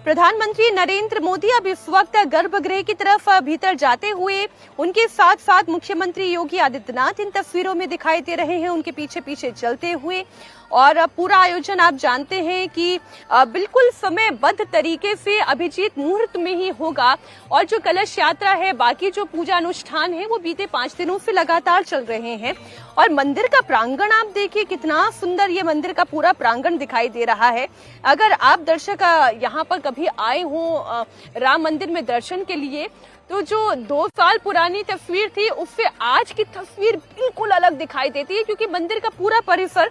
प्रधानमंत्री नरेंद्र मोदी अब इस वक्त गर्भगृह की तरफ भीतर जाते हुए उनके साथ साथ मुख्यमंत्री योगी आदित्यनाथ इन तस्वीरों में दिखाई दे रहे हैं, उनके पीछे पीछे चलते हुए। और पूरा आयोजन आप जानते हैं कि बिल्कुल समयबद्ध तरीके से अभिजीत मुहूर्त में ही होगा। और जो कलश यात्रा है, बाकी जो पूजा अनुष्ठान है, वो बीते 5 दिनों से लगातार चल रहे हैं। और मंदिर का प्रांगण आप देखिए, कितना सुंदर ये मंदिर का पूरा प्रांगण दिखाई दे रहा है। अगर आप दर्शक यहाँ पर कभी आए हो राम मंदिर में दर्शन के लिए, तो जो 2 साल पुरानी तस्वीर थी उससे आज की तस्वीर बिल्कुल अलग दिखाई देती है, क्योंकि मंदिर का पूरा परिसर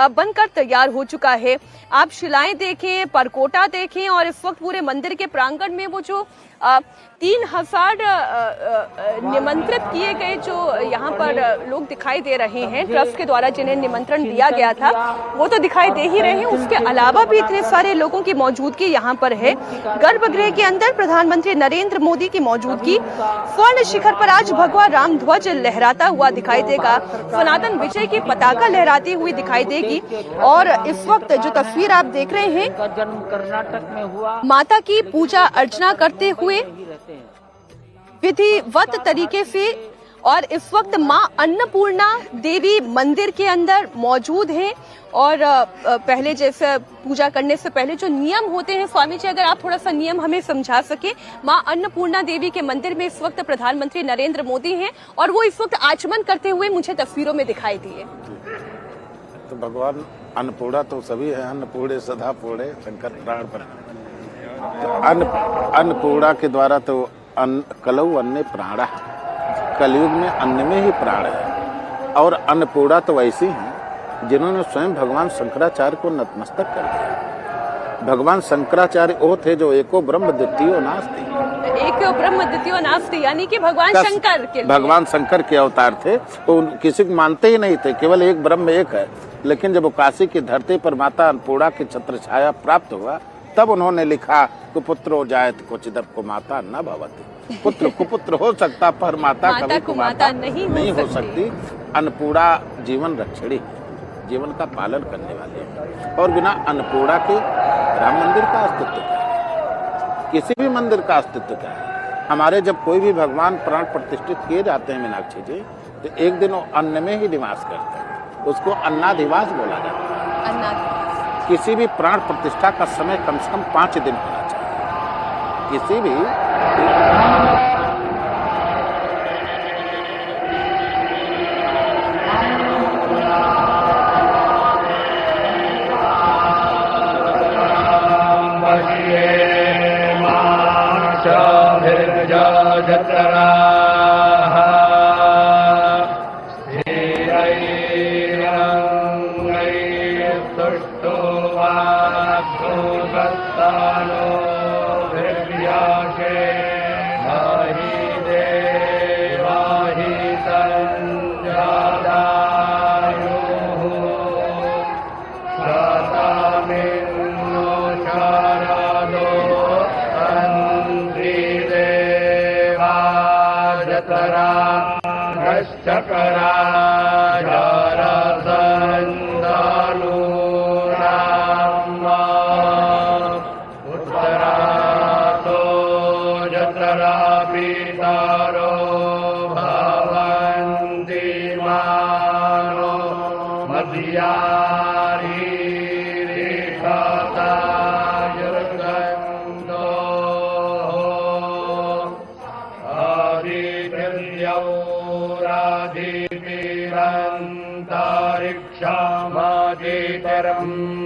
बनकर तैयार हो चुका है। आप शिलाएं देखें, परकोटा देखें, और इस वक्त पूरे मंदिर के प्रांगण में वो जो 3000 निमंत्रित किए गए जो यहाँ पर लोग दिखाई दे रहे हैं, ट्रस्ट के द्वारा जिन्हें निमंत्रण दिया गया था, वो तो दिखाई दे ही रहे हैं। उसके अलावा भी इतने सारे लोगों की मौजूदगी यहाँ पर है। गर्भगृह के अंदर प्रधानमंत्री नरेंद्र मोदी की मौजूदगी, स्वर्ण शिखर पर आज भगवा राम ध्वज लहराता हुआ दिखाई देगा, सनातन विजय की पताका लहराती हुई दिखाई देगी। और इस वक्त जो तस्वीर आप देख रहे हैं, जन्म कर्नाटक में हुआ, माता की पूजा अर्चना करते हुए विधिवत तरीके से। और इस वक्त मां अन्नपूर्णा देवी मंदिर के अंदर मौजूद हैं। और पहले जैसे पूजा करने से पहले जो नियम होते हैं, स्वामी जी अगर आप थोड़ा सा नियम हमें समझा सके। मां अन्नपूर्णा देवी के मंदिर में इस वक्त प्रधानमंत्री नरेंद्र मोदी हैं, और वो इस वक्त आचमन करते हुए मुझे तस्वीरों में दिखाई दिए। तो भगवान अन्नपूर्णा तो सभी है, अन्नपूर्णे सदा पूर्णे शंकर प्राण पर। तो अन्नपूर्णा के द्वारा तो कलौ अन्ने प्राण, कलयुग में अन्न में ही प्राण है। और अन्नपूर्णा तो ऐसी हैं जिन्होंने स्वयं भगवान शंकराचार्य को नतमस्तक कर दिया। भगवान शंकराचार्य वो थे जो एको ब्रह्म द्वितीयो नास्ति, एको ब्रह्म द्वितीयो नास्ति, यानी कि भगवान शंकर के भगवान शंकर के अवतार थे। वो किसी को मानते ही नहीं थे, केवल एक ब्रह्म एक है। लेकिन जब वो काशी की धरती पर माता अन्नपूर्णा की छत्र छाया प्राप्त हुआ, तब उन्होंने लिखा कुपुत्रो जायत क्वचिदप को माता न भवति। पुत्र कुपुत्र हो सकता, पर माता कभी कुमाता नहीं हो सकती। अन्नपूर्णा जीवन रक्षणी, जीवन का पालन करने वाले हैं। और बिना अन्नपूर्णा के राम मंदिर का अस्तित्व क्या है, किसी भी मंदिर का अस्तित्व क्या है। हमारे जब कोई भी भगवान प्राण प्रतिष्ठित किए जाते हैं मीनाक्षी जी, तो एक दिन वो अन्न में ही निवास करते हैं, उसको अन्नाधिवास बोला जाता है। किसी भी प्राण प्रतिष्ठा का समय कम से कम 5 दिन होना चाहिए। किसी भी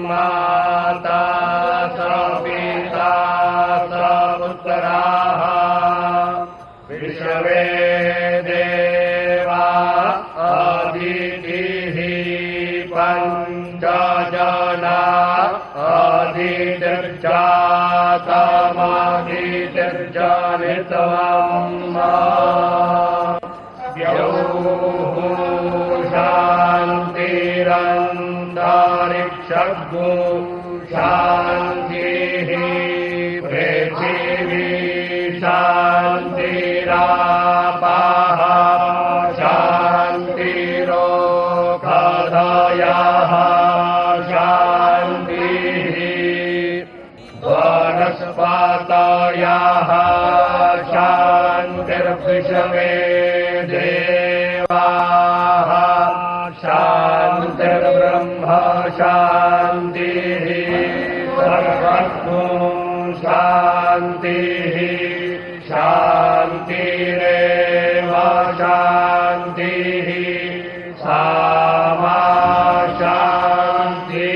माता पिता पुत्राः विश्वे देवा अदितिः पञ्चजना अदितिर्जातमादितिर्जनितवम् शान्तिरन्तरिक्षगो शान्तिः पृथिवी शान्तिरापः शान्तिरोषधयः शान्तिः वनस्पतिः याः शान्तिर्विश्वे देवाः शान्तिर्ब्रह्म शान्तिः सर्वत्र शान्तिः शान्तिरेव शान्तिः सामा शान्तिरेधि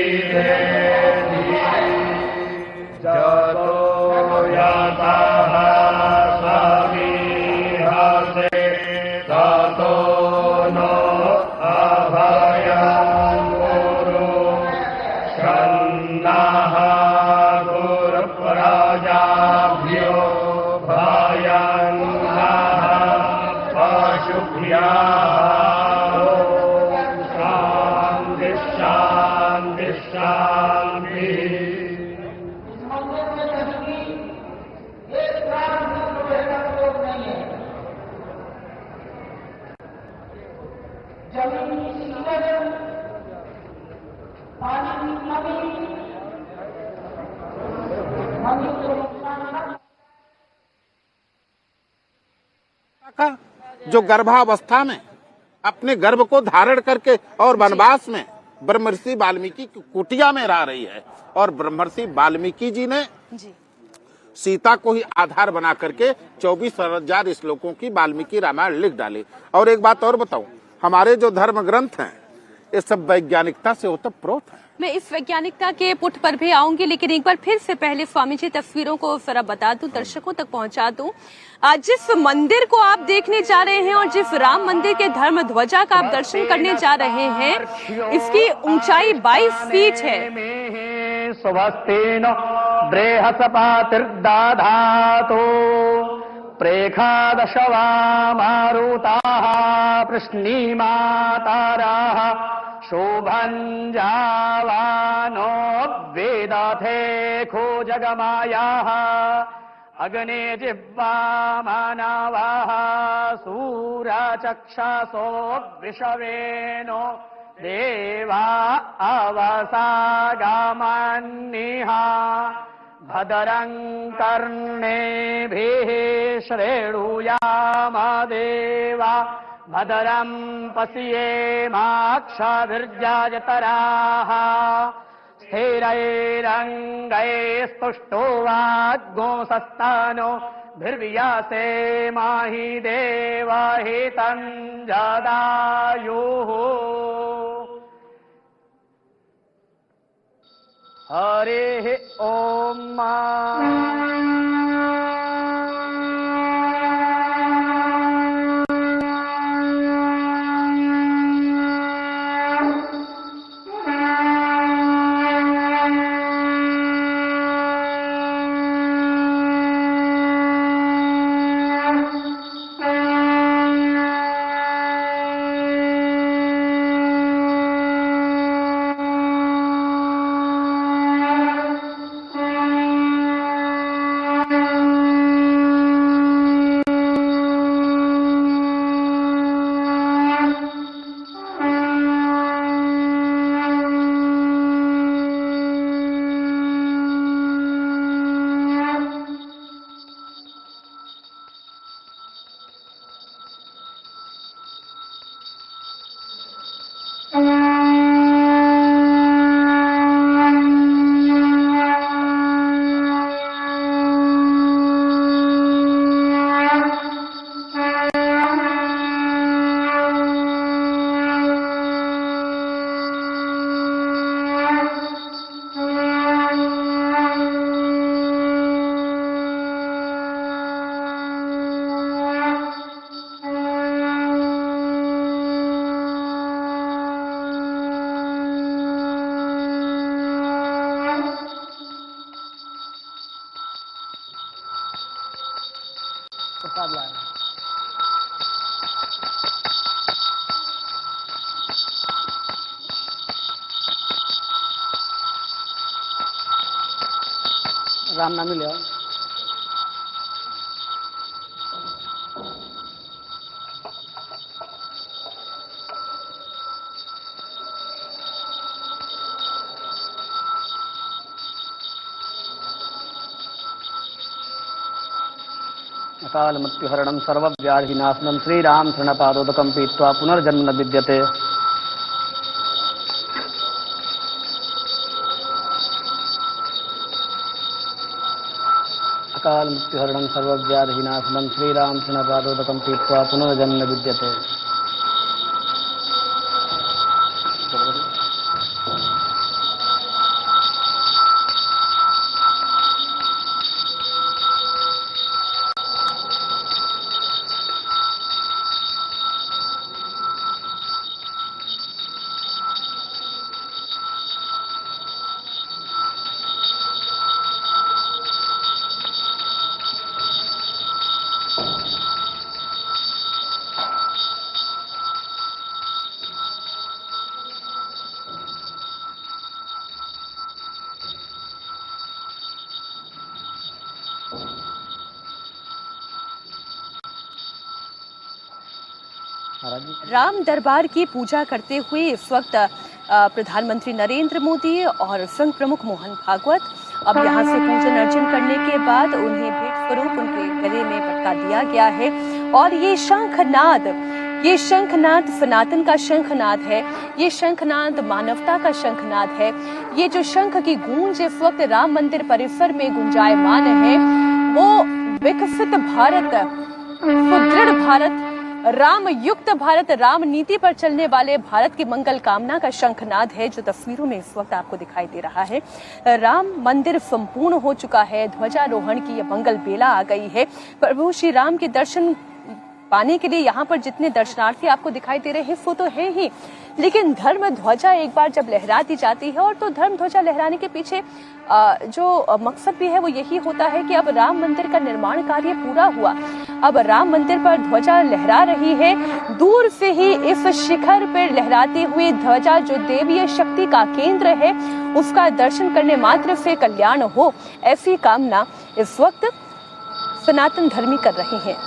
जतो यतः समीहते ततो नो अभयं कुरु शन्नः गुरुप्रजाभ्यो भयन्नः पशुभ्यः शान्ति शान्ति शान्तिः। का जो गर्भावस्था में अपने गर्भ को धारण करके और वनवास में ब्रह्मर्षि वाल्मीकि की कुटिया में रह रही है, और ब्रह्मर्षि वाल्मीकि जी ने जी सीता को ही आधार बना करके 24,000 श्लोकों की वाल्मीकि रामायण लिख डाली। और एक बात और बताऊं, हमारे जो धर्म ग्रंथ हैं ये सब वैज्ञानिकता से ओतप्रोत है। मैं इस वैज्ञानिकता के पुट पर भी आऊंगी, लेकिन एक बार फिर से पहले स्वामी जी तस्वीरों को जरा बता दूं, दर्शकों तक पहुंचा दूं। जिस मंदिर को आप देखने जा रहे हैं और जिस राम मंदिर के धर्म ध्वजा का आप दर्शन करने जा रहे हैं, इसकी ऊंचाई 22 फीट है। स्वस्तेन बृहस्पतिर्दधातु प्रेखादशवा मारुताः प्रश्नीमाताराः शोभञ्जावानो वेदथे खोजगमायाः अग्ने जिह्वा मानवाः सूरचक्षसो विषवेनो देवा अवसागामन्निः भद्रं कर्णेभिः श्रेणुयाम देवा भद्रं पश्येमाक्षभिर्जयतराः स्थिरैरङ्गैस्तुष्टुवाग्गोंसस्तनो भिर्व्यासेमाहि देवहितं जदायुः। हरिः ॐ। प्रसाद लाया। राम नाम ले आओ। अकाल मृत्युहरणं सर्वव्याधिनाशनं श्रीराम शरणपादोदकं पीत्वा पुनर्जन्म न विद्यते। अकाल मृत्युहरणं सर्वव्याधिनाशनं श्रीराम शरणपादोदकं पीत्वा पुनर्जन्म न विद्यते। राम दरबार की पूजा करते हुए इस वक्त प्रधानमंत्री नरेंद्र मोदी और संघ प्रमुख मोहन भागवत अब यहाँ से पूजन अर्चन करने के बाद उन्हें भेंट स्वरूप उनके गले में पटका दिया गया है। और ये शंखनाद सनातन का शंखनाद है, ये शंखनाद मानवता का शंखनाद है। ये जो शंख की गूंज इस वक्त राम मंदिर परिसर में गुंजायमान है, वो विकसित भारत, सुदृढ़ भारत, राम युक्त भारत, राम नीति पर चलने वाले भारत की मंगल कामना का शंखनाद है, जो तस्वीरों में इस वक्त आपको दिखाई दे रहा है। राम मंदिर संपूर्ण हो चुका है, ध्वजारोहण की मंगल बेला आ गई है। प्रभु श्री राम के दर्शन पाने के लिए यहाँ पर जितने दर्शनार्थी आपको दिखाई दे रहे हैं वो तो है ही, लेकिन धर्म ध्वजा एक बार जब लहराती जाती है, और तो धर्म ध्वजा लहराने के पीछे जो मकसद भी है वो यही होता है कि अब राम मंदिर का निर्माण कार्य पूरा हुआ, अब राम मंदिर पर ध्वजा लहरा रही है। दूर से ही इस शिखर पर लहराती हुई ध्वजा जो देवीय शक्ति का केंद्र है, उसका दर्शन करने मात्र से कल्याण हो, ऐसी कामना इस वक्त सनातन धर्मी कर रहे हैं।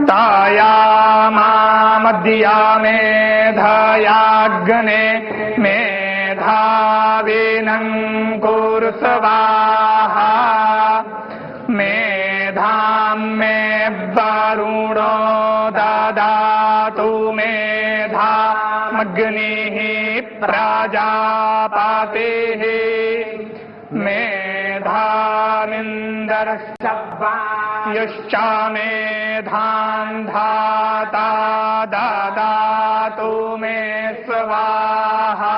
तायामामद्या मेधायाग्ने मेधाविनं कुरु स्वाहा मेधां मे वरुणो ददातु मेधामग्निः प्रजापतिः मेधामिन्द्रश्च वायुश्च मेधां धाता ददातु मे स्वाहा।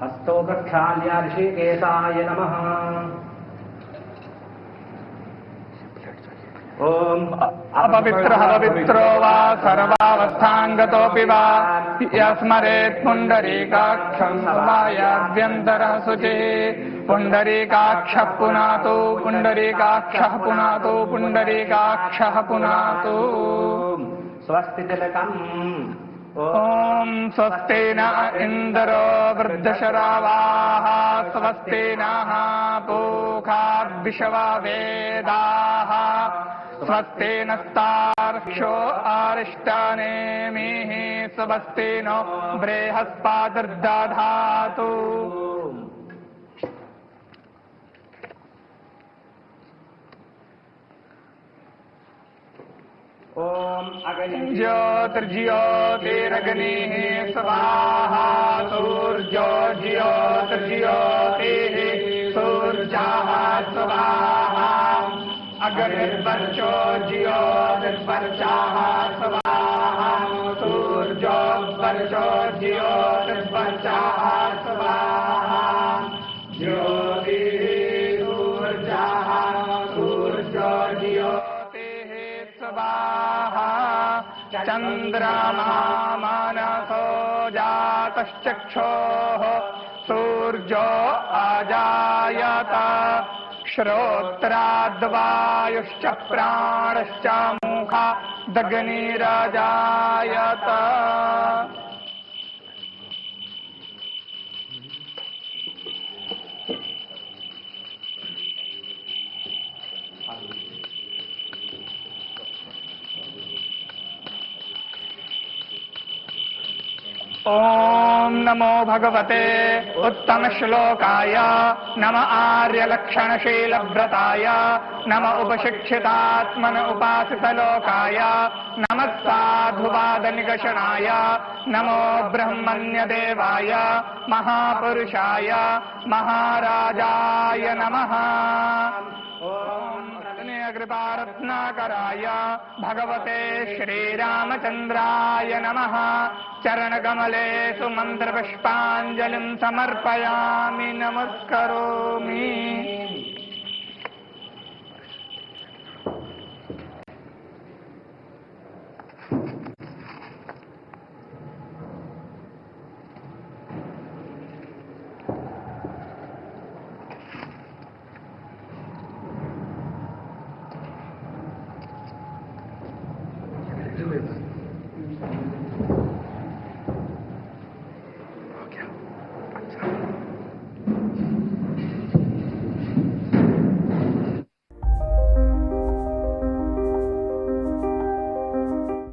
हस्तो प्रक्षाल्य ऋषिकेशाय नमः। ओम अपवित्रः पवित्रो वा सर्वावस्थांगतोऽपि वा यस्मरेत् पुण्डरीकाक्षं समायाभ्यन्तरः शुचिः पुण्डरीकाक्षः पुनातु पुण्डरीकाक्षः पुनातु पुण्डरीकाक्षः पुनातु। स्वस्ति तिलकम्। ओम स्वस्ति न इंद्रो वृद्धशरावाः स्वस्ति नः पूषा विश्ववेदाः स्वस्ति नस्तार्क्ष्यो अरिष्टानेमिः स्वस्ति नो बृहस्पतिर्दधातु। ओम ज्योतिर्ज्योतिरग्निः स्वाहा सूर्यो ज्योतिर्ज्योतिः सूर्यः स्वाहा अग्निर्वर्चो ज्योतिर्वर्चः स्वाहा सूर्योऽवर्षो ज्योतिर्वर्षः स्वाहा ज्योतिः ऊर्जाः सूर्यो ज्योतिः स्वाहा चन्द्रमा मनसो जातश्चक्षोः सूर्यो अजायत श्रोत्राद्वायुश्च प्राणश्च मुखादग्निरजायत ओम नमो भगवते उत्तम श्लोकाय नम आर्यलक्षणशीलव्रताय नम उपशिक्षितात्मन उपासितलोकाय नमः साधुवादनिकषणाय नमो ब्रह्मण्यदेवाय महापुरुषाय महाराजाय नमः। कृपारत्नाकराय भगवते श्रीरामचन्द्राय नमः। चरणकमलेषु मन्त्रपुष्पाञ्जलिं समर्पयामि नमस्करोमि।